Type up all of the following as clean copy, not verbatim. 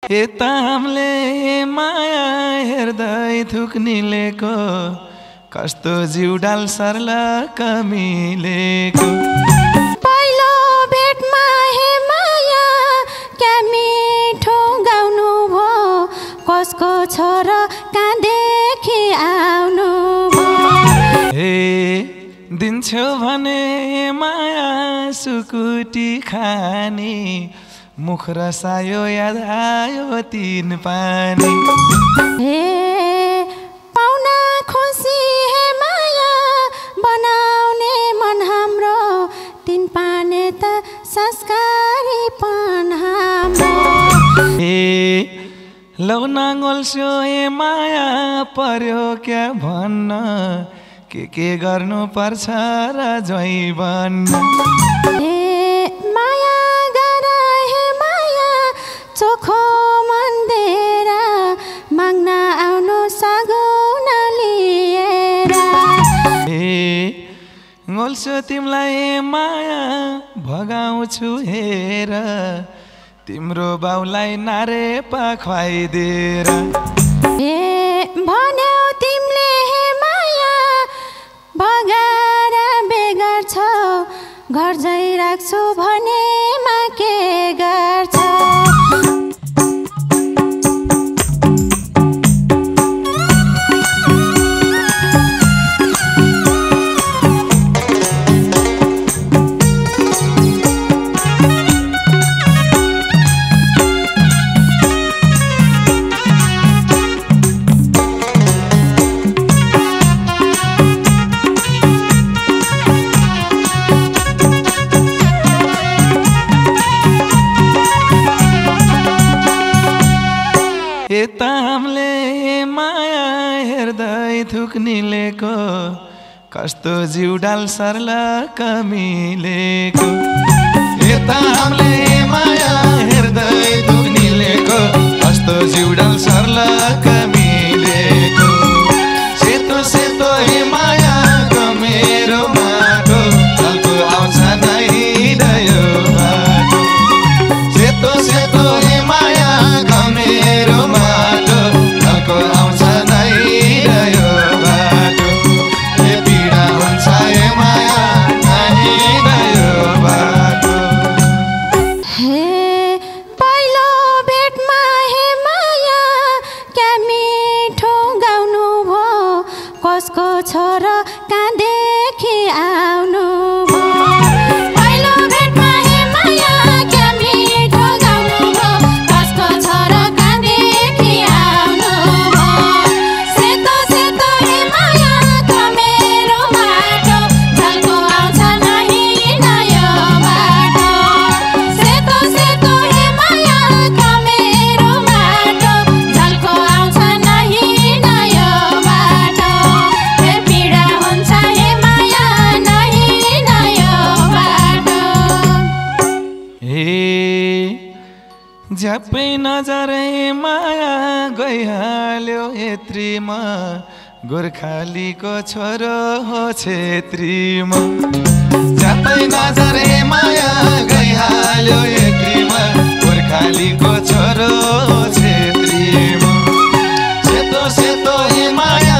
तामले माया हेर्दै थुक्निलेको कस्तो जिउडाल सर्ला कमिलेको पहिलो भेटमा हे माया क्या मिठो गाउनु भो कसको छोरो कहाँदेखि आउनु भो हे दिन्छौ भने माया सुकुटी खानी मुख रसायो याद आयो तीन पानी हे पाउना खुसी हे माया बनाउने मन हाम्रो तीन पाने त संस्कारीपन हाम्रो हे लौ नाङ्गोल्स्यो हे माया पर्यो क्या भन्न के गर्नु पर्छ र ज्वाइँ बन्न हे माया गर हे माया चोखो मन दिएर माग्न आउनु सगुन लिएर हे गोल्स्यो तिमीलाई माया भगाउँछु हेर तिम्रो बाउलाई नारेपा खुवाइदिएर हे भन्यौ तिमीले हे माया भगाएर बेगर छौ घर जाइ राख्छु भनेमा के गर्छौ तामले माया हेर्दै थुक्निलेको कस्तो जिउडाल सर्ला कमिलेको तामले माया हेर्दै थुक्निलेको कस्तो जिउडाल सर्ला कमिलेको सेतो सेतो हे माया मेरो माटो जलको आउँछ नहिँडयो बाटो सेतो सेतो हे माया मेरो माटो जलको आउँछ नहिँडयो बाटो हे पीडा हुन्छ हे माया नहिँडयो बाटो हे पहिलो भेटमा हे माया क्या मिठो गाउनु भो कसको छोरो कहाँदेखि आउनु भो पहिलो भेटमा हे माया क्या मिठो गाउनु भो कसको छोरो कहाँदेखि आउनु भो सेतो सेतो हे माया मेरो माटो जलको आउँछ नहिँडयो बाटो सेतो सेतो हे माया मेरो माटो जलको आउँछ नहिँडयो बाटो हे पीडा हुन्छ हे माया नहिँडयो बाटो हे झ्याप्पै नजरे माया गइहाल्यो यत्रीमा गोर्खालीको छोरो हो छेत्रीमा झ्याप्पै नजरे माया गइहाल्यो यत्रीमा गोर्खालीको छोरो हो छेत्रीमा सेतो सेतो हे माया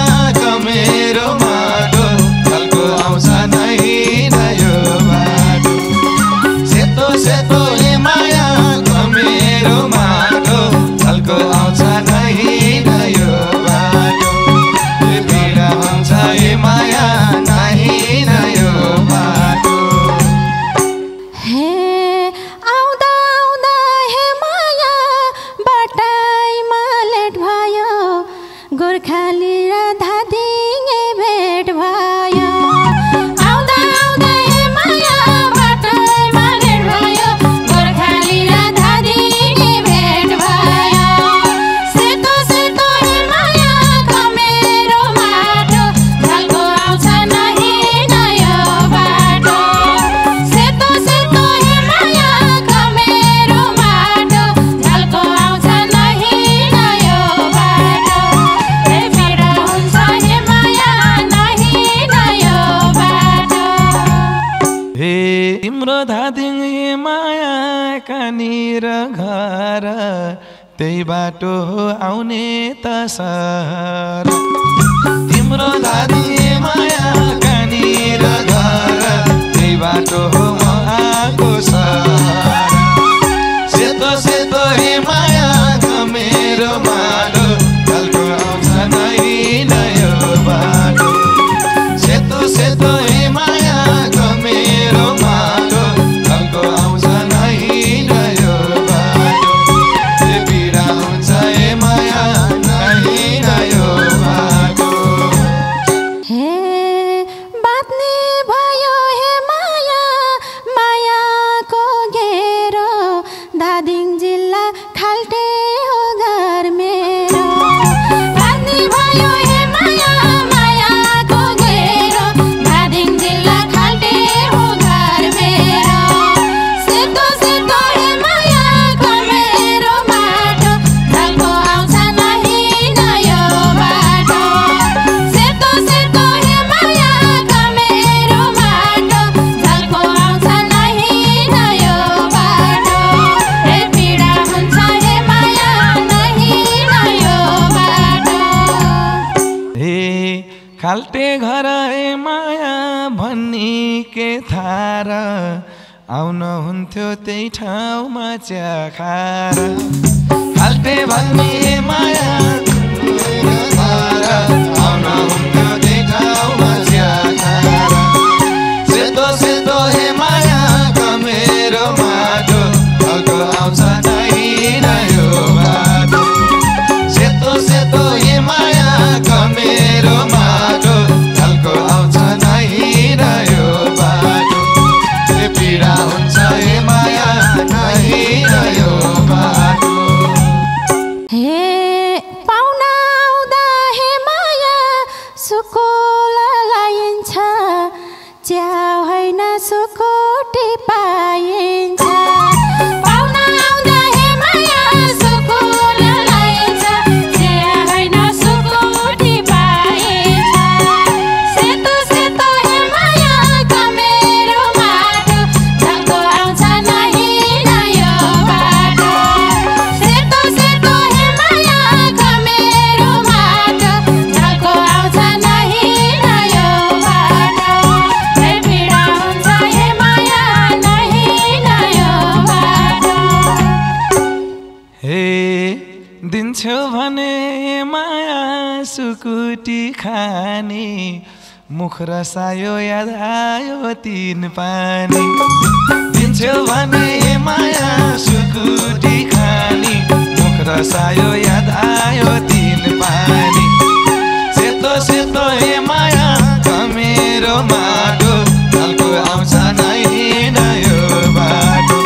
मेरो माटो जलको आउँछ नहिँडयो बाटो सेतो सेतो हे माया मेरो माटो जलको आउँछ नहिँडयो बाटो हे पीडा हुन्छ हे माया नहिँडयो बाटो हे आउँदा आउँदा हे माया बाटाइमा लेट भयो गोर्खाली र धादिङे भेट भयो आउँदा आउँदा हे माया बाटाइमा लेट भयो गोर्खाली र धादिङे भेट भयो सेतो सेतो हे माया मेरो माटो जलको आउँछ नहिँडयो बाटो सेतो सेतो हे माया मेरो माटो जलको आउँछ नहिँडयो बाटो हे पीडा हुन्छ हे माया नहिँडयो बाटो हे तिम्रो धादिङ हे माया कहाँनिर घर त्यही बाटो हो आउने त सहर तिम्रो दादी माया कहाँनिर घर त्यही बाटो हो म आएको सहर सेतो सेतो हे माया मेरो माटो खालको आउँछ नै नयो बाटो सेतो सेतो हे माया मेरो माटो खालको आउँछ नै नयो बाटो ए पीडा हुन्छ हे माया नै नयो बाटो हे बाँच्ने भयो हे माया मायाको घेरो धादिङ जिल्ला खाल्टे हो घर मेरो बाँच्ने भयो हे माया मायाको घेरो धादिङ जिल्ला खाल्टे हो घर मेरो सेतो सेतो हे मायाको मेरो माटो झल्को आउँछ नै नयो बाटो सेतो सेतो हे मायाको मेरो माटो झल्को आउँछ नै नयो बाटो हे पीडा हुन्छ हे माया नै नयो बाटो हे खाल्टे घर हे माया भन्ने के थार आउन हुन्थ्यो त्यही ठाउँमा चिया खाएर खाल्टे भन्ने हे माया थार आउन हुन्थ्यो त्यही ठाउँमा चिया खाएर सेतो सेतो हे माया मेरो माटो खालको आउँछ नै नयो बाटो सेतो सेतो हे माया मेरो माटो खालको आउँछ नै नयो बाटो ए पीडा हुन्छ हे माया नै नयो बाटो हे पाहुना आउँदा हे माया सुकुल लाइन्छ चिया होइन सुकुटी पाइन्छ पाहुना आउँदा हे माया सुकुल लाइन्छ चिया होइन सुकुटी पाइन्छ सेतो सेतो हे माया मेरो माटो झल्को आउँछ नै नयो बाटो सेतो सेतो हे माया मेरो माटो झल्को आउँछ नै नयो बाटो हे पीडा हुन्छ हे माया नै नयो बाटो हे दिन्छौ भने माया सुकुटी खाने मुख रसायो याद आयो तीन पानी दिन्छौ भने माया सुकुटी खाने मुख रसायो याद आयो तीन पानी सेतो सेतो हे माया मेरो माटो खालको आउँछ नै नयो बाटो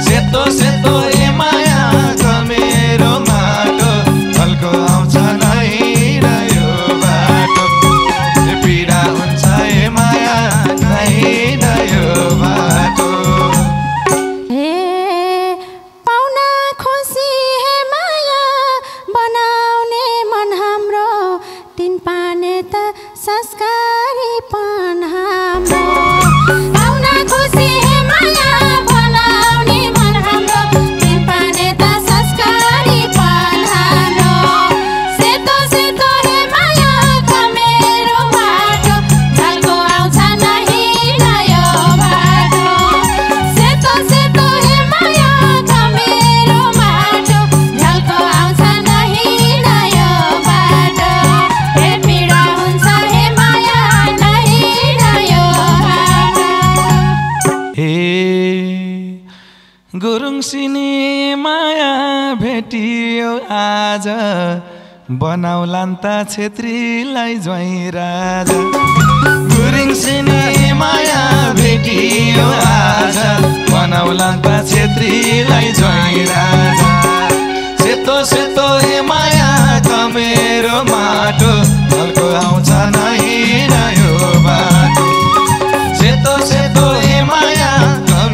सेतो सेतो हे माया मेरो माटो खालको आउँछ नै नयो बाटो ए पीडा हुन्छ हे माया नै नयो बाटो हे पाहुना खुसी हे माया बनाउने मन हाम्रो तिन पाने त संस्कारीपन हाम्रो पाहुना खुसी हे माया बनाउने मन हाम्रो तिन पाने त संस्कारीपन हाम्रो सेतो सेतो हे माया मेरो माटो झल्को आउँछ नै नयो बाटो सेतो सेतो हे माया मेरो माटो झल्को आउँछ नै नयो बाटो हे पीडा हुन्छ हे माया नै नयो बाटो हे गुरुङ सिनी माया भेटियो आज बनाउलान् त छेत्रीलाई ज्वाइँ राजा गुरुङ सिनी माया भेटियो आज बनाउलान् त छेत्रीलाई ज्वाइँ राजा सेतो सेतो हे माया मेरो माटो झल्को आउँछ नै नयो बाटो सेतो सेतो हे माया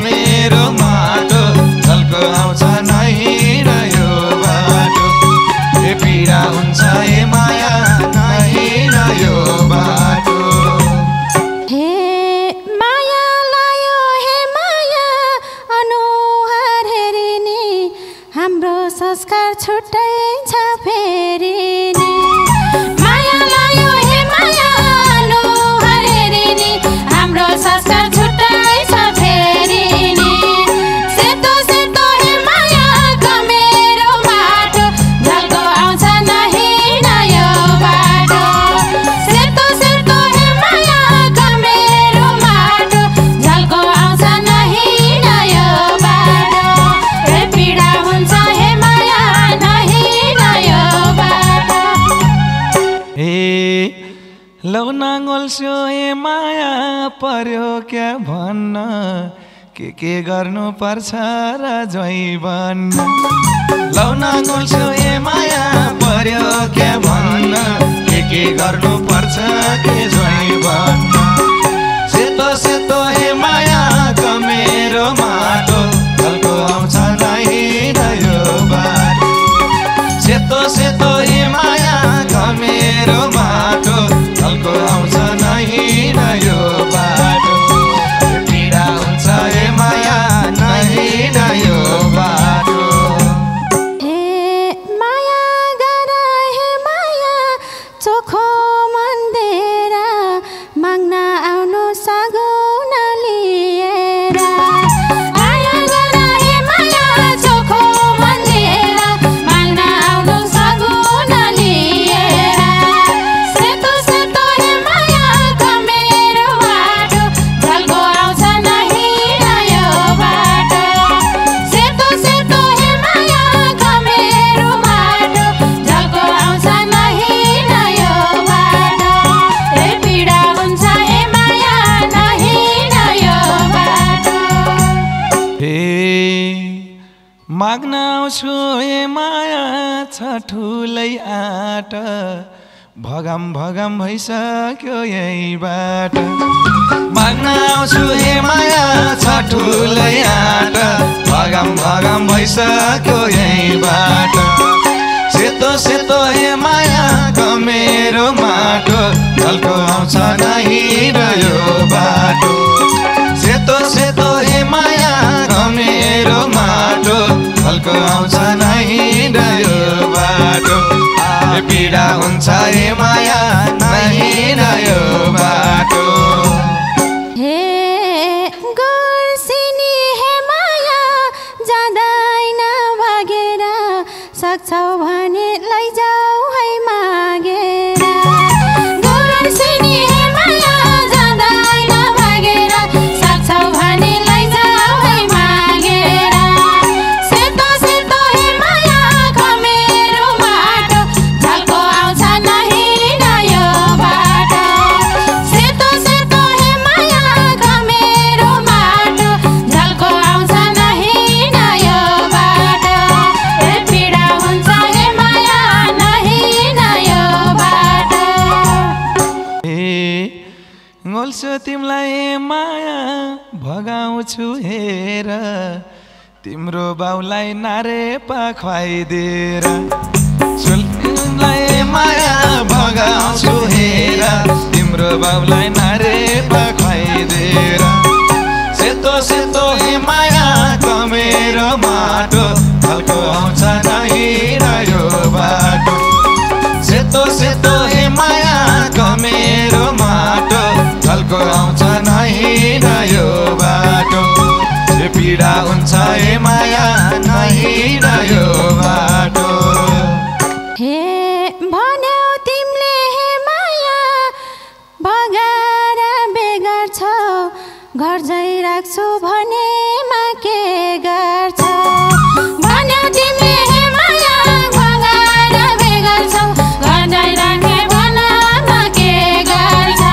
मेरो माटो झल्को आउँछ नै नयो बाटो ए पीडा हुन्छ हे माया नै नयो बाटो हे माया लायो हे माया अनुहार हेरिने हाम्रो छुट्टै छ फेरि नि माया लायो हे माया अनुहारेरी नि हाम्रो संस्कार छुट्टै छ फेरि नि सेतो सेतो हे माया कमेरो माटो झल्को आउँछ नहीं नयो बाटो सेतो सेतो हे माया कमेरो माटो झल्को आउँछ नहीं नयो बाटो हे पीडा हुन्छ हे माया नहीं नयो बाटो लौ नाङ्गोल्स्यो ए माया पर्यो क्या भन्न के गर्नु पर्छ र जोइ भन्न लौ नाङ्गोल्स्यो ए माया पर्यो क्या भन्न के गर्नु पर्छ के जोइ भन्न सेतो सेतो हे माया कमेरो माटो झल्को आउँछ नहीं नयो बाटो सेतो सेतो हे माया कमेरो माटो झल्को आउँछ नहीं नयो बाटो पीडा हुन्छ हे माया नहीं नयो बाटो हे माया गर हे माया चोखो मन्दिर माग्न आउनु सगुन लिएर माया गर हे माया चोखो मन्दिर माग्न आउनु सगुन लिएर सेतो सेतो हे माया कमेरो माटो झल्को आउँछ नहीं नयो बाटो सेतो सेतो हे माया कमेरो माटो झल्को आउँछ नहीं नयो बाटो हे पीडा हुन्छ हे माया नहीं नयो बाटो माग्न आउँछु ए माया छ ठुलै आँट भगम भगम भइसक्यो यही बाट माग्न आउँछु हे माया छ ठुलै आँट भगम भगम भइसक्यो यही बाट सेतो सेतो हे माया कमेरो माटो झल्को आउँछ नहीं रह्यो बाटो सेतो सेतो हे माया कमेरो माटो झल्को आउँछ नहीं रह्यो बाटो पीडा हुन्छ हे माया नहीं नयो बाटो हे गुर्सिनी हे माया जाँदैन भागेर सक्छौ भने लैजाऊ है मागेर गुर्सिनी हे माया जाँदैन भागेर सक्छौ भने लैजाऊ है मागेर सेतो सेतो हे माया कमेरो माटो झल्को आउँछ नहीं नयो बाटो सेतो सेतो हे माया कमेरो माटो झल्को आउँछ नहीं नयो बाटो हे पीडा हुन्छ हे माया नहीं नयो बाटो गोल्छु तिमीलाई माया भगाउँछु हेर तिम्रो बाउलाई नारेपा खुवाइदिएर तिमीलाई माया भगाउँछु हेर तिम्रो बाउलाई नारेपा खुवाइदिएर सेतो सेतो हे माया कमेरो माटो झल्को आउँछ नहीं रह्यो बाटो सेतो सेतो हे माया कमेरो माटो झल्को आउँछ नहीं नयो बाटो पीडा हुन्छ हे माया नहीं नयो बाटो हे भन्यौ तिमीले हे माया भगाएर बेगार्छौ घर जाइ राख्छु भनेमा के गर्छौ भन्यौ तिमीले हे माया भगाएर बेगार्छौ घर जाइ राखे भनेमा के गर्छौ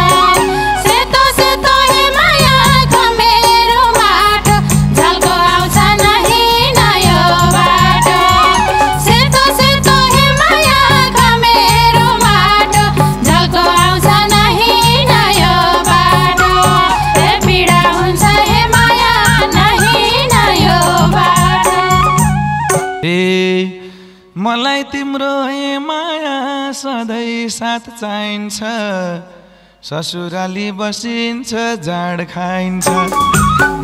सेतो सेतो हे माया कमेरो माटो झल्को आउँछ नहीं नयो बाटो सेतो सेतो हे माया कमेरो माटो झल्को आउँछ नहीं नयो बाटो हे पीडा हुन्छ हे माया नहीं नयो बाटो मलाई तिम्रो हे माया सधैँ साथ चाहिन्छ ससुराली बसिन्छ जाड खाइन्छ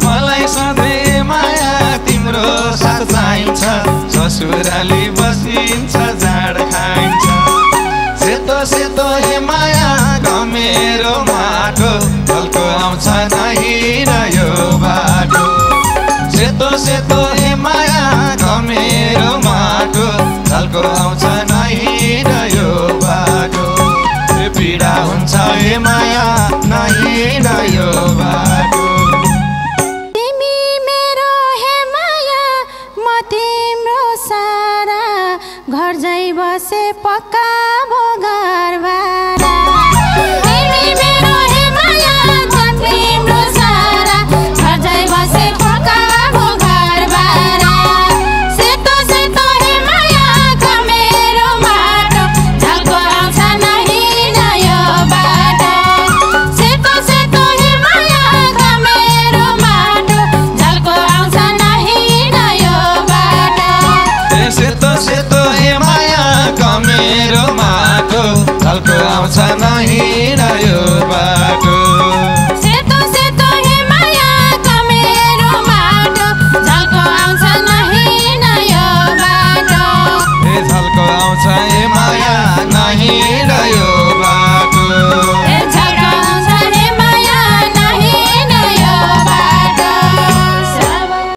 मलाई सधैँ माया तिम्रो साथ चाहिन्छ ससुराली बसिन्छ झाड खाइन्छ सेतो सेतो हे माया मेरो माटो ढल्को आउँछ नहिर यो बाटो सेतो सेतो हे माया मेरो माटो ढल्को आउँछ नहिर यो बाटो पीडा हुन्छ हे माया नहिर यो बाटो तिमी मेरो हे माया म तिम्रो सारा घर जाइ बसे पक्का भो घरबारा तिमी मेरो हे माया म तिम्रो सारा घर जाइ बसे पक्का भो घरबारा सेतो सेतो हे माया मेरो माटो ढल्को आउँछ नहिर यो बाटो सेतो सेतो हे माया मेरो माटो ढल्को आउँछ नहिर यो बाटो सेतो सेतो हे माया मेरो माटो ढल्को आउँछ नहिर यो बाटो